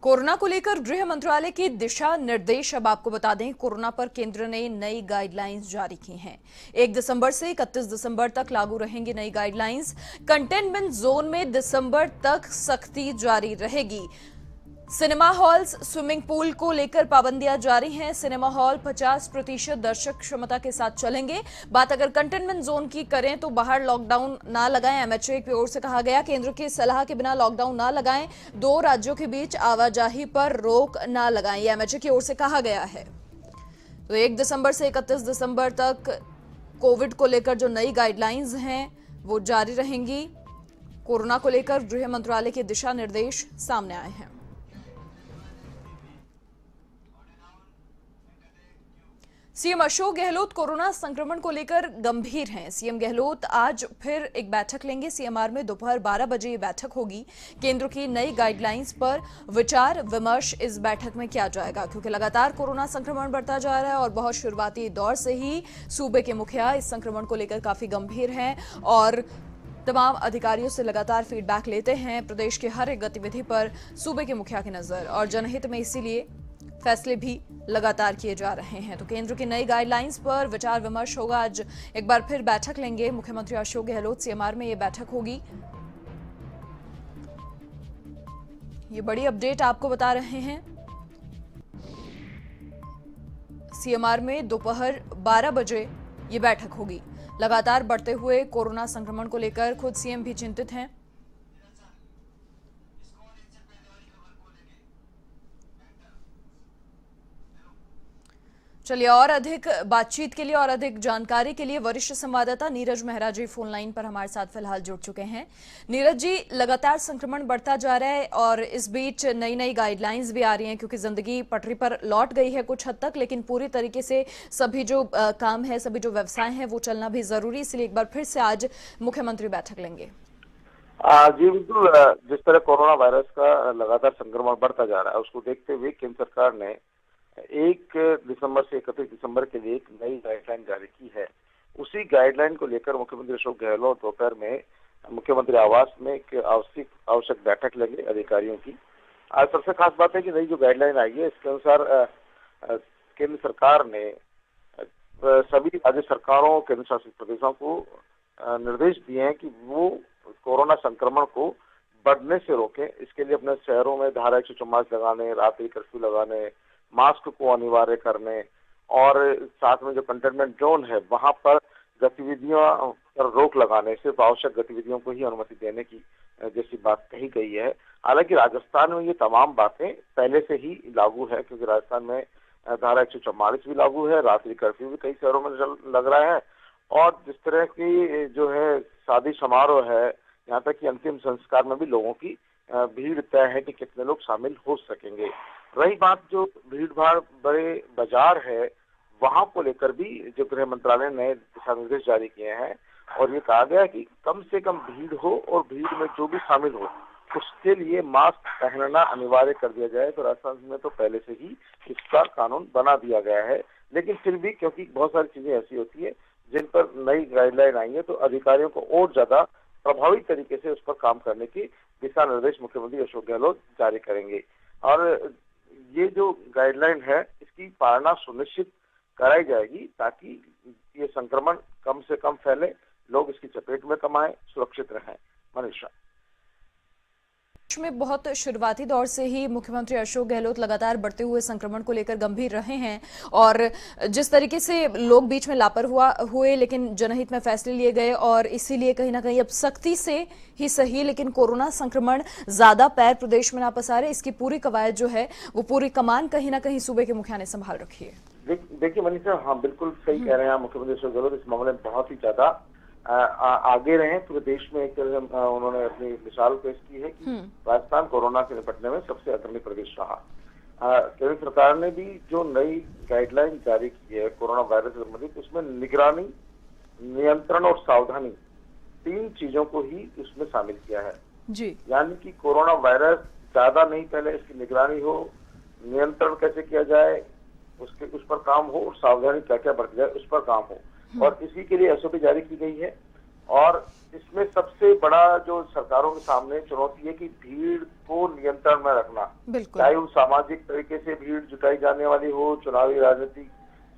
Corona को लेकर गृह मंत्रालय के दिशा निर्देश अब आपको बता दें। कोरोना पर केंद्र ने नई गाइडलाइंस जारी की हैं। 1 दिसंबर से 31 दिसंबर तक लागू रहेंगी नई गाइडलाइंस। कंटेनमेंट जोन में दिसंबर तक सख्ती जारी रहेगी। सिनेमा हॉल्स, स्विमिंग पूल को लेकर पाबंदियां जारी हैं। सिनेमा हॉल 50% दर्शक क्षमता के साथ चलेंगे। बात अगर कंटेनमेंट जोन की करें तो बाहर लॉकडाउन ना लगाएं। एमएचए की ओर से कहा गया, केंद्र की सलाह के बिना लॉकडाउन ना लगाएं। 2 राज्यों के बीच आवाजाही पर रोक ना लगाएं, ये एमएचए की ओर से कहा गया है। तो 1 दिसंबर से 31 दिसंबर तक कोविड को लेकर जो नई गाइडलाइंस हैं वो जारी रहेंगी। कोरोना को लेकर गृह मंत्रालय के दिशा निर्देश सामने आए हैं। सीएम अशोक गहलोत कोरोना संक्रमण को लेकर गंभीर हैं। सीएम गहलोत आज फिर एक बैठक लेंगे। सीएमआर में दोपहर 12 बजे ये बैठक होगी। केंद्र की नई गाइडलाइंस पर विचार विमर्श इस बैठक में किया जाएगा, क्योंकि लगातार कोरोना संक्रमण बढ़ता जा रहा है और बहुत शुरुआती दौर से ही सूबे के मुखिया इस संक्रमण को लेकर काफी गंभीर हैं और तमाम अधिकारियों से लगातार फीडबैक लेते हैं। प्रदेश की हर एक गतिविधि पर सूबे के मुखिया की नजर और जनहित में इसीलिए फैसले भी लगातार किए जा रहे हैं। तो केंद्र की नई गाइडलाइंस पर विचार विमर्श होगा। आज एक बार फिर बैठक लेंगे मुख्यमंत्री अशोक गहलोत। सीएमआर में ये बैठक होगी। ये बड़ी अपडेट आपको बता रहे हैं। सीएमआर में दोपहर 12 बजे ये बैठक होगी। लगातार बढ़ते हुए कोरोना संक्रमण को लेकर खुद सीएम भी चिंतित हैं। चलिए, और अधिक बातचीत के लिए और अधिक जानकारी के लिए वरिष्ठ संवाददाता नीरज मेहरा जी फोन लाइन पर हमारे साथ फिलहाल जुड़ चुके हैं। नीरज जी, लगातार संक्रमण बढ़ता जा रहा है और इस बीच नई नई गाइडलाइंस भी आ रही हैं, क्योंकि जिंदगी पटरी पर लौट गई है कुछ हद तक, लेकिन पूरी तरीके से सभी जो काम है, सभी जो व्यवसाय हैं वो चलना भी जरूरी, इसलिए एक बार फिर से आज मुख्यमंत्री बैठक लेंगे। जी बिल्कुल। जिस तरह कोरोना वायरस का लगातार संक्रमण बढ़ता जा रहा है, उसको देखते हुए केंद्र सरकार ने 1 दिसंबर से 31 दिसंबर के लिए एक नई गाइडलाइन जारी की है। उसी गाइडलाइन को लेकर मुख्यमंत्री अशोक गहलोत दोपहर में मुख्यमंत्री आवास में एक आवश्यक बैठक लेंगे अधिकारियों की। आज सबसे खास बात है कि नई जो गाइडलाइन आई है, इसके अनुसार केंद्र सरकार ने सभी राज्य सरकारों, केंद्र शासित प्रदेशों को निर्देश दिए हैं कि वो कोरोना संक्रमण को बढ़ने से रोकें। इसके लिए अपने शहरों में धारा 144 लगाने, रात्रि कर्फ्यू लगाने, मास्क को अनिवार्य करने और साथ में जो कंटेनमेंट जोन है वहां पर गतिविधियों पर रोक लगाने, सिर्फ आवश्यक गतिविधियों को ही अनुमति देने की जैसी बात कही गई है। हालांकि राजस्थान में ये तमाम बातें पहले से ही लागू है, क्योंकि राजस्थान में धारा 144 भी लागू है, रात्रि कर्फ्यू भी कई शहरों में लग रहा है और जिस तरह की जो है शादी समारोह है, यहाँ तक कि अंतिम संस्कार में भी लोगों की भीड़ तय है कि कितने लोग शामिल हो सकेंगे। रही बात जो भीड़ भाड़ बड़े बाजार है, वहां को लेकर भी जो गृह मंत्रालय ने दिशा निर्देश जारी किए हैं और ये कहा गया कि कम से कम भीड़ हो और भीड़ में जो भी शामिल हो उसके लिए मास्क पहनना अनिवार्य कर दिया जाए। तो राजस्थान में तो पहले से ही इसका कानून बना दिया गया है, लेकिन फिर भी क्योंकि बहुत सारी चीजें ऐसी होती है जिन पर नई गाइडलाइन आई है, तो अधिकारियों को और ज्यादा प्रभावी तरीके से उस पर काम करने की दिशा निर्देश मुख्यमंत्री अशोक गहलोत जारी करेंगे। और ये जो गाइडलाइन है इसकी पालना सुनिश्चित कराई जाएगी ताकि ये संक्रमण कम से कम फैले, लोग इसकी चपेट में कम आए, सुरक्षित रहें। मनीषा, में बहुत शुरुआती दौर से ही मुख्यमंत्री अशोक गहलोत लगातार बढ़ते हुए संक्रमण को लेकर गंभीर रहे हैं और जिस तरीके से लोग बीच में लापरवाह हुए, लेकिन जनहित में फैसले लिए गए और इसीलिए कहीं ना कहीं अब सख्ती से ही सही, लेकिन कोरोना संक्रमण ज्यादा पैर प्रदेश में ना पसारे, इसकी पूरी कवायद जो है वो पूरी कमान कहीं ना कहीं सूबे के मुखिया ने संभाल रखी है। देखिए मनीषा, हाँ बिल्कुल सही कह रहे हैं मुख्यमंत्री अशोक गहलोत इस मामले में बहुत ही ज्यादा आगे रहे। पूरे देश में एक उन्होंने अपनी मिसाल पेश की है कि राजस्थान कोरोना से निपटने में सबसे अग्रणी प्रदेश रहा। केंद्र सरकार ने भी जो नई गाइडलाइन जारी की है कोरोना वायरस से संबंधित, उसमें निगरानी, नियंत्रण और सावधानी 3 चीजों को ही उसमें शामिल किया है जी। यानी कि कोरोना वायरस ज्यादा नहीं पहले इसकी निगरानी हो, नियंत्रण कैसे किया जाए उस पर काम हो और सावधानी क्या क्या बरती जाए उस पर काम हो। और इसी के लिए एसओपी जारी की गई है और इसमें सबसे बड़ा जो सरकारों के सामने चुनौती है कि भीड़ को नियंत्रण में रखना, बिल्कुल। चाहे वो सामाजिक तरीके से भीड़ जुटाई जाने वाली हो, चुनावी राजनीतिक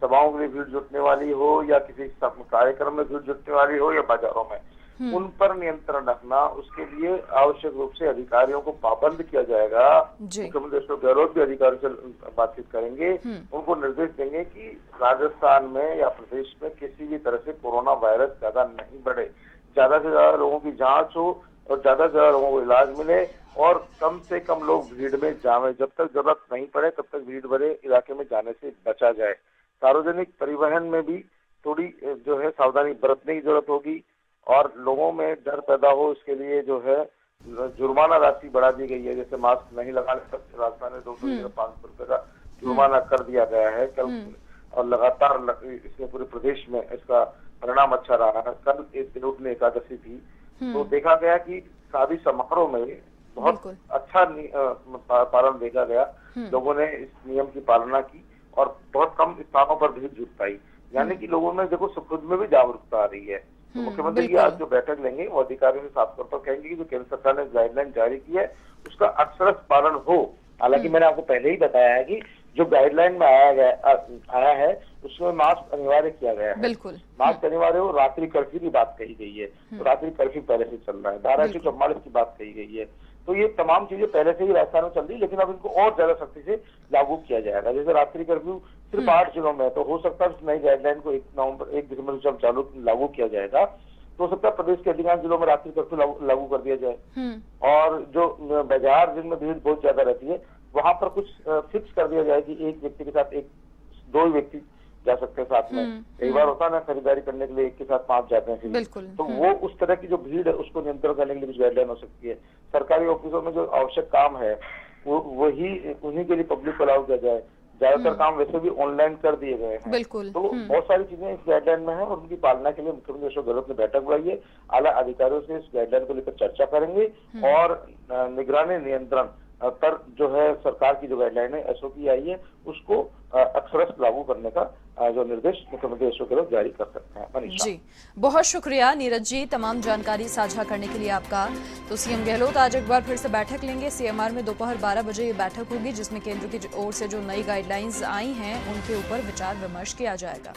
सभाओं के लिए भीड़ जुटने वाली हो, या किसी कार्यक्रम में भीड़ जुटने वाली हो, या बाजारों में, उन पर नियंत्रण रखना। उसके लिए आवश्यक रूप से अधिकारियों को पाबंद किया जाएगा। मुख्यमंत्री अशोक गहलोत भी अधिकारियों से बातचीत करेंगे, उनको निर्देश देंगे कि राजस्थान में या प्रदेश में किसी भी तरह से कोरोना वायरस ज्यादा नहीं बढ़े, ज्यादा से ज्यादा लोगों की जांच हो और ज्यादा से ज्यादा लोगों को इलाज मिले, और कम से कम लोग भीड़ में जावे। जब तक जरूरत नहीं पड़े तब तक भीड़ भरे इलाके में जाने से बचा जाए। सार्वजनिक परिवहन में भी थोड़ी जो है सावधानी बरतने की जरूरत होगी, और लोगों में डर पैदा हो इसके लिए जो है जुर्माना राशि बढ़ा दी गई है। जैसे मास्क नहीं लगाने पर राजस्थान में 200-500 रुपए का जुर्माना कर दिया गया है कल, और लगातार इसमें पूरे प्रदेश में इसका परिणाम अच्छा रहा है। कल एक तिरुपति एकादशी थी, तो देखा गया कि शादी समारोह में बहुत अच्छा पालन देखा गया। लोगों ने इस नियम की पालना की और बहुत कम स्थानों पर भीड़ जुट पाई, यानी कि लोगों में देखो खुद में भी जागरूकता आ रही है। तो मुख्यमंत्री की आज जो बैठक लेंगे वो अधिकारियों से साफ तौर पर कहेंगे कि जो केंद्र सरकार ने गाइडलाइन जारी की है उसका अक्षरशः पालन हो। हालांकि मैंने आपको पहले ही बताया है कि जो गाइडलाइन में आया है उसमें मास्क अनिवार्य किया गया है। बिल्कुल। मास्क अनिवार्य हो, रात्रि कर्फ्यू की बात कही गई है, तो रात्रि कर्फ्यू पहले से चल रहा है, 12:44 की बात कही गई है। तो ये तमाम चीजें पहले से ही राजस्थान में चल रही है, लेकिन अब इनको और ज्यादा सख्ती से लागू किया जाएगा। जैसे रात्रि कर्फ्यू सिर्फ 8 जिलों में, तो हो सकता है इस नई गाइडलाइन को 1 दिसंबर से जब लागू किया जाएगा, तो हो सकता है प्रदेश के अधिकांश जिलों में रात्रि कर्फ्यू लागू कर दिया जाए। और जो बाजार जिनमें भीड़ बहुत ज्यादा रहती है वहां पर कुछ फिक्स कर दिया जाए कि एक व्यक्ति के साथ 2 व्यक्ति जा सकते हैं साथ में। कई बार होता है ना, खरीदारी करने के लिए एक के साथ 5 जाते हैं, बिल्कुल। तो वो उस तरह की जो भीड़ है उसको नियंत्रण करने के लिए कुछ गाइडलाइन हो सकती है। सरकारी ऑफिसों में जो आवश्यक काम है वो उन्हीं के लिए पब्लिक को अलाउ किया जाए। ज्यादातर काम वैसे भी ऑनलाइन कर दिए गए हैं। बिल्कुल। तो बहुत सारी चीजें इस गाइडलाइन में है और उनकी पालना के लिए मुख्यमंत्री अशोक गहलोत ने बैठक बुलाई है। आला अधिकारियों से इस गाइडलाइन को लेकर चर्चा करेंगे और निगरानी नियंत्रण पर जो है सरकार की जो गाइडलाइन है, एसओपी आई है, उसको अक्षरशः लागू करने का जो निर्देश मुख्यमंत्री अशोक गहलोत जारी कर सकते हैं। मनीषा जी, बहुत शुक्रिया नीरज जी तमाम जानकारी साझा करने के लिए आपका। तो सीएम गहलोत आज एक बार फिर से बैठक लेंगे। सीएमआर में दोपहर 12 बजे ये बैठक होगी, जिसमें केंद्र की ओर से जो नई गाइडलाइंस आई हैं उनके ऊपर विचार विमर्श किया जाएगा।